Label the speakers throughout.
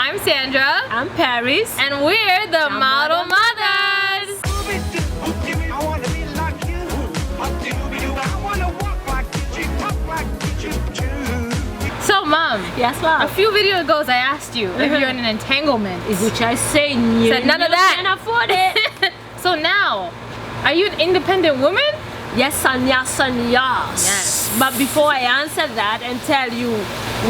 Speaker 1: I'm Sandra.
Speaker 2: I'm Paris.
Speaker 1: And we're the Model Mothers. So, Mom.
Speaker 2: Yes, love.
Speaker 1: A few videos ago, I asked you if you're in an entanglement.
Speaker 2: Which I say you
Speaker 1: Said none of that.
Speaker 2: can't afford it.
Speaker 1: So now, are you an independent woman?
Speaker 2: Yes and yes and yes.
Speaker 1: Yes.
Speaker 2: But before I answer that and tell you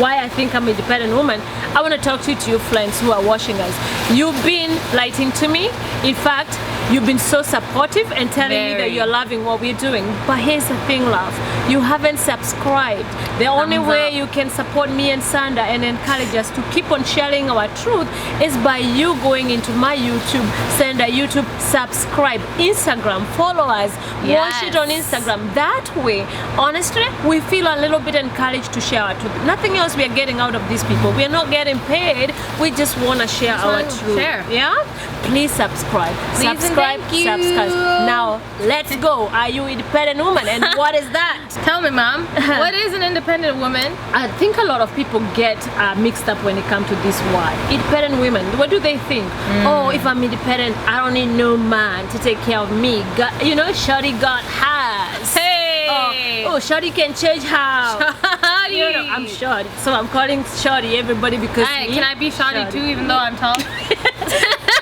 Speaker 2: why I think I'm an independent woman, I want to talk to you friends who are watching us. You've been lighting to me. In fact, you've been so supportive and telling me that you're loving what we're doing. But here's the thing, love. You haven't subscribed. The only way you can support me and Sandra and encourage us to keep on sharing our truth is by you going into my YouTube, Sandra YouTube, subscribe, Instagram, follow us, watch it on Instagram. That way, honestly, we feel a little bit encouraged to share our truth. Nothing else we are getting out of these people. We are not getting paid. We just want to share our truth. Yeah? Please subscribe. Subscribe. Now, let's go. Are you an independent woman? And what is that?
Speaker 1: Tell me, Mom. What is an independent woman?
Speaker 2: I think a lot of people get mixed up when it comes to this word. Independent women, what do they think? Oh, if I'm independent, I don't need no man to take care of me. God, you know, Shorty got has.
Speaker 1: Hey!
Speaker 2: Oh, Shorty can change how.
Speaker 1: Shorty!
Speaker 2: You know, I'm Shorty, so I'm calling Shorty everybody because
Speaker 1: Hey, can I be Shorty too, even though I'm tall?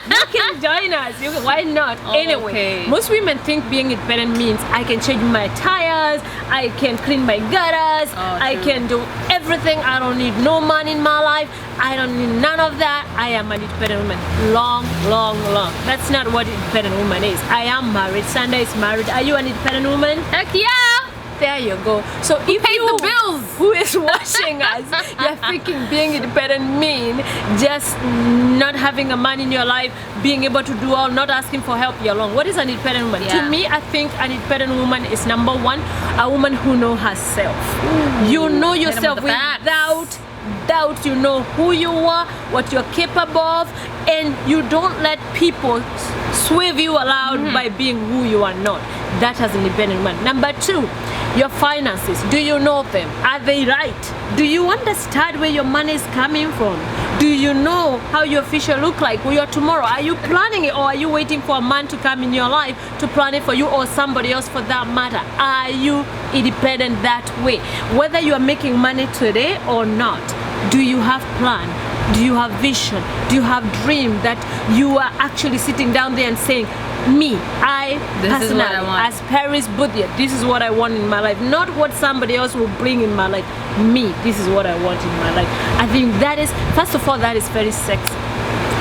Speaker 2: You can join us. Why not? Anyway, most women think being independent means I can change my tires, I can clean my gutters, I can do everything. I don't need no man in my life. I don't need none of that. I am an independent woman. Long. That's not what independent woman is. I am married. Sandra is married. Are you an independent woman?
Speaker 1: Heck yeah!
Speaker 2: There you go. So if
Speaker 1: pays
Speaker 2: you
Speaker 1: the bills?
Speaker 2: who is watching us, you're thinking being independent mean just not having a man in your life, being able to do all, not asking for help, you're wrong. What is an independent woman? To me, I think an independent woman is number one, a woman who knows herself. You know yourself without doubt. You know who you are, what you're capable of, and you don't let people swerve you around by being who you are not. That has an independent woman. Number two, your finances. Do you know them? Are they right? Do you understand where your money is coming from? Do you know how your future look like for your tomorrow? Are you planning it, or are you waiting for a man to come in your life to plan it for you, or somebody else for that matter? Are you independent that way? Whether you are making money today or not, do you have plan? Do you have vision? Do you have dream that you are actually sitting down there and saying, me,
Speaker 1: this is what I want.
Speaker 2: As Paris Boudia, this is what I want in my life, not what somebody else will bring in my life. Me, this is what I want in my life. I think that is, first of all, that is very sexy.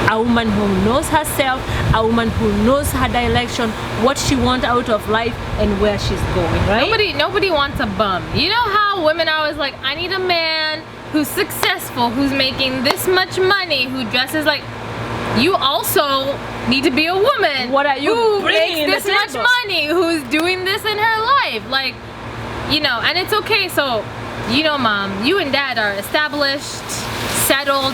Speaker 2: A woman who knows herself, a woman who knows her direction, what she wants out of life, and where she's going, right?
Speaker 1: Nobody wants a bum. You know how women are always like, I need a man who's successful, who's making this much money, who dresses like... You also need to be a woman.
Speaker 2: What are you
Speaker 1: who
Speaker 2: bringing
Speaker 1: makes this much money, who's doing this in her life, like, you know. And it's okay. So, you know, Mom, you and Dad are established, settled.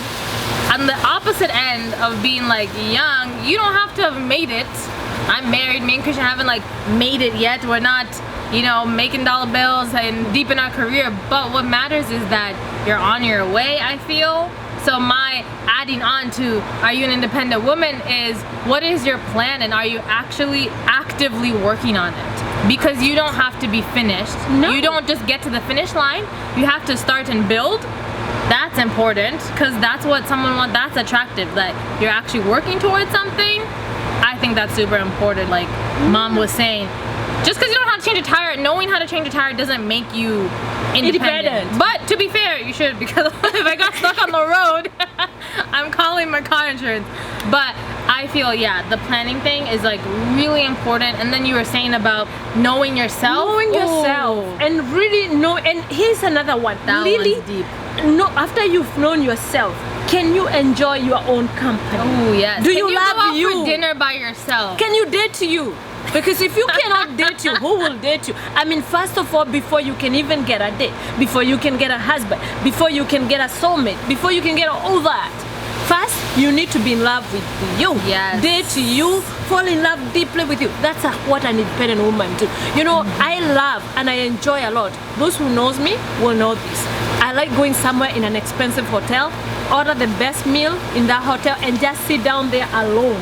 Speaker 1: On the opposite end of being like young, you don't have to have made it. I'm married. Me and Christian haven't like made it yet. We're not, you know, making dollar bills and deep in our career. But what matters is that you're on your way, I feel. So my adding on to are you an independent woman is, what is your plan, and are you actually actively working on it? Because you don't have to be finished.
Speaker 2: No.
Speaker 1: You don't just get to the finish line. You have to start and build. That's important, because that's what someone wants. That's attractive, that you're actually working towards something. I think that's super important. Like Mom was saying, just because you don't know how to change a tire, knowing how to change a tire doesn't make you independent. But to be fair, you should, because if I got stuck on the road, I'm calling my car insurance. But I feel, yeah, the planning thing is like really important. And then you were saying about knowing yourself.
Speaker 2: Knowing yourself and really know. And here's another one.
Speaker 1: That
Speaker 2: really
Speaker 1: one's deep.
Speaker 2: No, after you've known yourself, can you enjoy your own company?
Speaker 1: Oh yes.
Speaker 2: Do you love
Speaker 1: go out
Speaker 2: you?
Speaker 1: for dinner by yourself?
Speaker 2: Can you date you? Because if you cannot date you, who will date you? I mean, first of all, before you can even get a date, before you can get a husband, before you can get a soulmate, before you can get all that, first you need to be in love with you.
Speaker 1: Yes.
Speaker 2: Date you, fall in love deeply with you. That's what an independent woman do. You know, I love and I enjoy a lot. Those who knows me will know this. I like going somewhere in an expensive hotel order the best meal in that hotel and just sit down there alone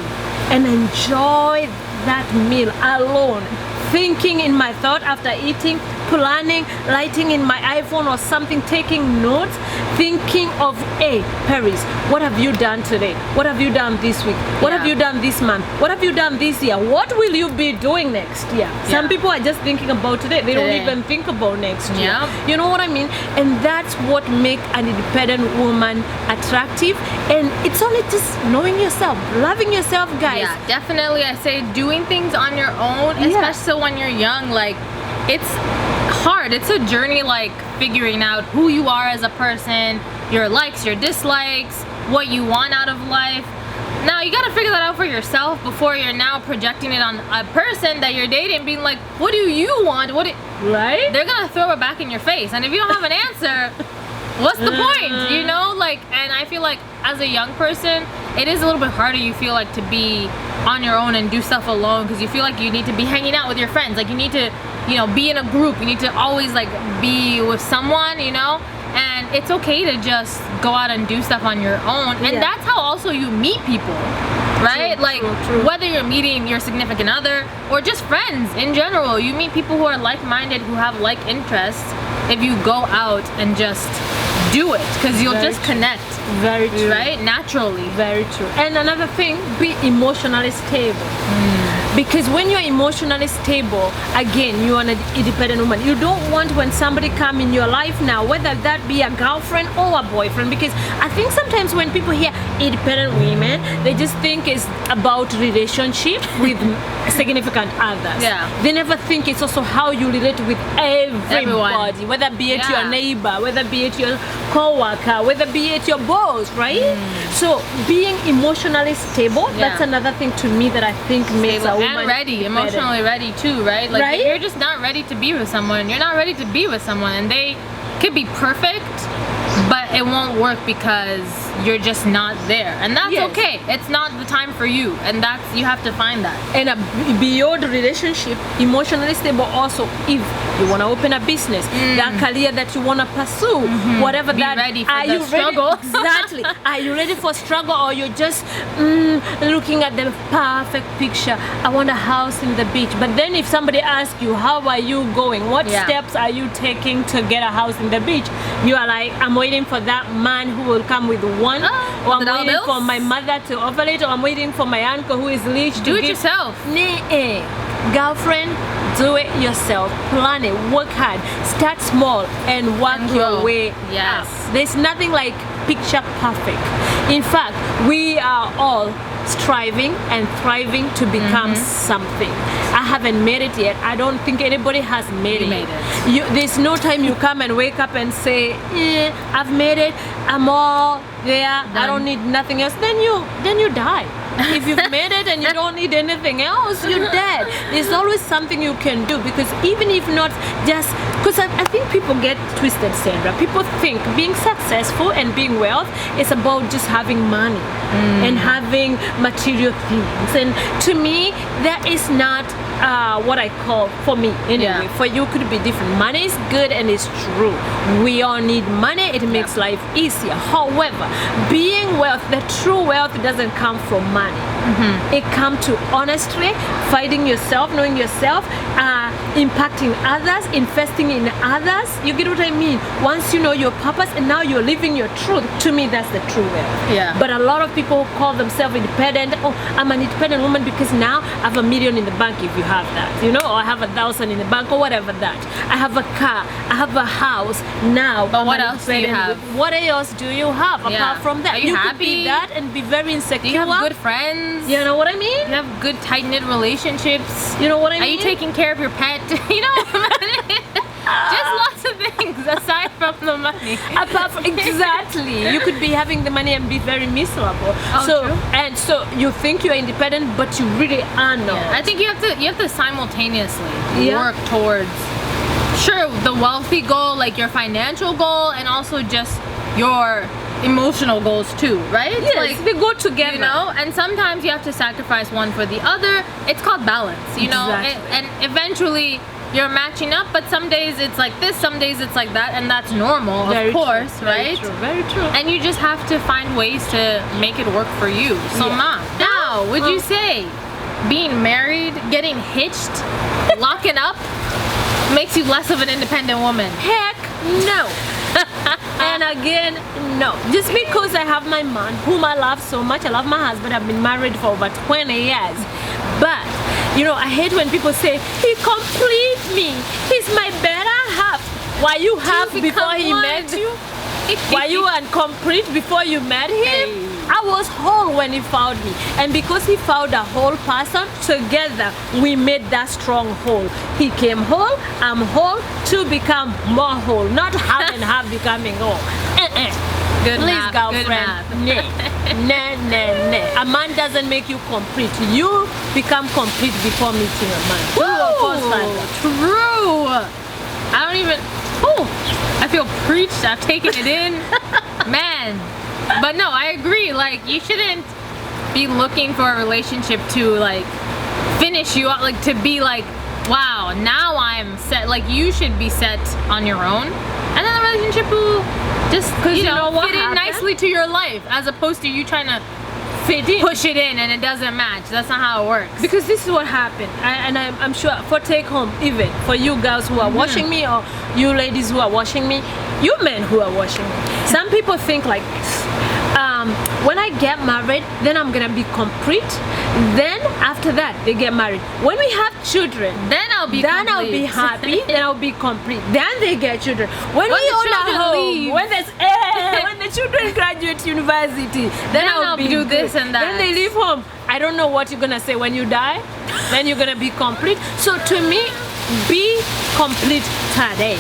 Speaker 2: and enjoy that meal alone, thinking in my thought after eating, planning, writing in my iPhone or something, taking notes, thinking of, hey, Paris, what have you done today? What have you done this week? What have you done this month? What have you done this year? What will you be doing next year? Some people are just thinking about today. They don't even think about next year. You know what I mean? And that's what makes an independent woman attractive. And it's only just knowing yourself, loving yourself, guys.
Speaker 1: Yeah, definitely. I say doing things on your own, especially when you're young. Like, it's hard. It's a journey, like figuring out who you are as a person, your likes, your dislikes, what you want out of life. Now you gotta figure that out for yourself before you're now projecting it on a person that you're dating, being like, what do you want?
Speaker 2: Right?
Speaker 1: They're gonna throw it back in your face, and if you don't have an answer, what's the point? You know, like, and I feel like as a young person, it is a little bit harder, you feel like, to be on your own and do stuff alone, because you feel like you need to be hanging out with your friends, like you need to, you know, be in a group, you need to always like be with someone, you know. And it's okay to just go out and do stuff on your own, and that's how also you meet people, right? True. Whether you're meeting your significant other or just friends in general, you meet people who are like-minded, who have like interests, if you go out and just do it, because you'll just connect.
Speaker 2: Very true.
Speaker 1: Right? Naturally.
Speaker 2: Very true. And another thing, be emotionally stable. Because when you're emotionally stable, again, you are an independent woman. You don't want when somebody come in your life now, whether that be a girlfriend or a boyfriend, because I think sometimes when people hear independent women, they just think it's about relationship with significant others. They never think it's also how you relate with everybody, whether be it your neighbor, whether be it your co-worker, whether be it your boss, right? So being emotionally stable, that's another thing to me that I think makes a woman
Speaker 1: and ready, emotionally ready too, right? Like if you're just not ready to be with someone, you're not ready to be with someone, and they could be perfect, but it won't work because you're just not there, and that's okay. It's not the time for you, and that's, you have to find that. And
Speaker 2: beyond relationship, emotionally stable also, if you want to open a business, that career that you want to pursue, whatever
Speaker 1: be
Speaker 2: that,
Speaker 1: ready for the struggle.
Speaker 2: Exactly. Are you ready for struggle, or you're just looking at the perfect picture? I want a house in the beach, but then if somebody asks you, how are you going, what steps are you taking to get a house in the beach, you are like, I'm waiting for that man who will come with one, or I'm waiting for my mother to ovulate, or I'm waiting for my uncle who is rich to
Speaker 1: do it yourself.
Speaker 2: Girlfriend, do it yourself. Plan it, work hard, start small, and work your way up. There's nothing like picture perfect. In fact, we are all striving and thriving to become something. I haven't made it yet. I don't think anybody has made it. There's no time you come and wake up and say, I've made it, I'm all there, I don't need nothing else. Then you die. If you've made it and you don't need anything else, you're dead. There's always something you can do, because even if not just, because I think people get twisted, Sandra. People think being successful and being wealth is about just having money and having material things. And to me, that is not what I call, for me anyway. For you could be different. Money is good and it's true. We all need money. It makes life easier. However, being wealth, the true wealth doesn't come from money. It comes to honestly fighting yourself, knowing yourself, impacting others, investing in others. You get what I mean? Once you know your purpose and now you're living your truth, to me that's the true wealth. But a lot of people call themselves independent. Oh, I'm an independent woman because now I have $1 million in the bank, if you have that, you know, or I have 1,000 in the bank, or whatever that. I have a car, I have a house now.
Speaker 1: But what else do you have?
Speaker 2: What else do you have apart from that?
Speaker 1: Are you happy?
Speaker 2: Could be that and be very insecure.
Speaker 1: Do you have good friends?
Speaker 2: You know what I mean?
Speaker 1: You have good tight-knit relationships.
Speaker 2: You know what I mean?
Speaker 1: Are you taking care of your pet? You know, just lots of things aside from the money.
Speaker 2: Apart from, exactly. You could be having the money and be very miserable. And so you think you're independent, but you really are not.
Speaker 1: I think you have to simultaneously work towards, sure, the wealthy goal, like your financial goal, and also just your emotional goals too, right?
Speaker 2: Yes,
Speaker 1: like,
Speaker 2: they go together.
Speaker 1: You know, and sometimes you have to sacrifice one for the other. It's called balance, you know, and eventually you're matching up, but some days it's like this, some days it's like that, and that's normal,
Speaker 2: Very
Speaker 1: of course,
Speaker 2: true,
Speaker 1: right?
Speaker 2: Very true.
Speaker 1: And you just have to find ways to make it work for you. So
Speaker 2: Yeah.
Speaker 1: mom, now would you say being married, getting hitched, locking up makes you less of an independent woman?
Speaker 2: Heck no. And again, no. Just because I have my man, whom I love so much, I love my husband, I've been married for over 20 years. But, you know, I hate when people say, he completes me, he's my better half. Why you half before he met you? Why you incomplete before you met him? I was whole when he found me. And because he found a whole person, together we made that strong whole. He came whole, I'm whole, to become more whole. Not half and half becoming whole.
Speaker 1: Good
Speaker 2: Please,
Speaker 1: math, good
Speaker 2: girlfriend.
Speaker 1: math.
Speaker 2: Nah. A man doesn't make you complete. You become complete before meeting a man. True or false, Sandra?
Speaker 1: True. I don't even. Oh, I feel preached. I've taken it in, man. But no, I agree. Like, you shouldn't be looking for a relationship to like finish you out. Like, to be like, wow, now I'm set. Like, you should be set on your own, and then the relationship will just you know
Speaker 2: what
Speaker 1: fit in
Speaker 2: happened?
Speaker 1: nicely to your life, as opposed to you trying to
Speaker 2: Fit in.
Speaker 1: push it in and it doesn't match. That's not how it works.
Speaker 2: Because this is what happened, I'm sure for take home, even for you girls who are watching me, or you ladies who are watching me, you men who are watching me, some people think like this. When I get married, then I'm gonna be complete. Then after that, they get married. When we have children,
Speaker 1: Then I'll be
Speaker 2: I'll be
Speaker 1: complete.
Speaker 2: happy. Then I'll be complete. Then they get children. When
Speaker 1: When
Speaker 2: we
Speaker 1: the
Speaker 2: own a
Speaker 1: children
Speaker 2: home,
Speaker 1: leave.
Speaker 2: when the children graduate university, then I'll be
Speaker 1: do
Speaker 2: good.
Speaker 1: this and that.
Speaker 2: Then they leave home. I don't know what you're gonna say when you die. Then you're gonna be complete. So to me, be complete today.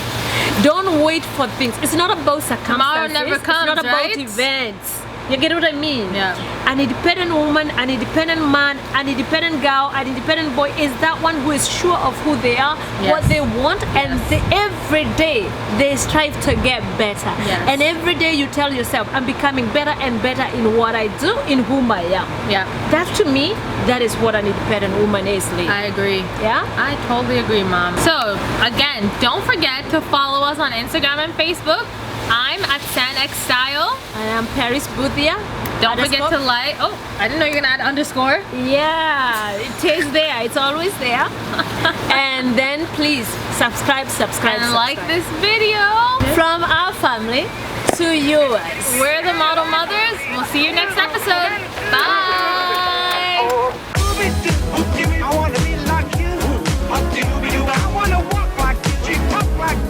Speaker 2: Don't wait for things. It's not about circumstances.
Speaker 1: Tomorrow never comes,
Speaker 2: It's not about
Speaker 1: right?
Speaker 2: events. You get what I mean?
Speaker 1: Yeah.
Speaker 2: An independent woman, an independent man, an independent girl, an independent boy is that one who is sure of who they are, what
Speaker 1: Yes.
Speaker 2: they want, and every day they strive to get better.
Speaker 1: Yes.
Speaker 2: And every day you tell yourself, I'm becoming better and better in what I do, in whom I am.
Speaker 1: Yeah,
Speaker 2: That to me, that is what an independent woman is, Lee.
Speaker 1: I agree.
Speaker 2: Yeah?
Speaker 1: I totally agree, Mom. So, again, don't forget to follow us on Instagram and Facebook. I'm at SanX Style.
Speaker 2: And I'm Paris Boothia.
Speaker 1: Don't forget to like. Oh, I didn't know you were gonna add underscore.
Speaker 2: Yeah, it is there. It's always there. And then please subscribe.
Speaker 1: And like this video.
Speaker 2: From our family to yours.
Speaker 1: We're the Model Mothers. We'll see you next episode. Bye.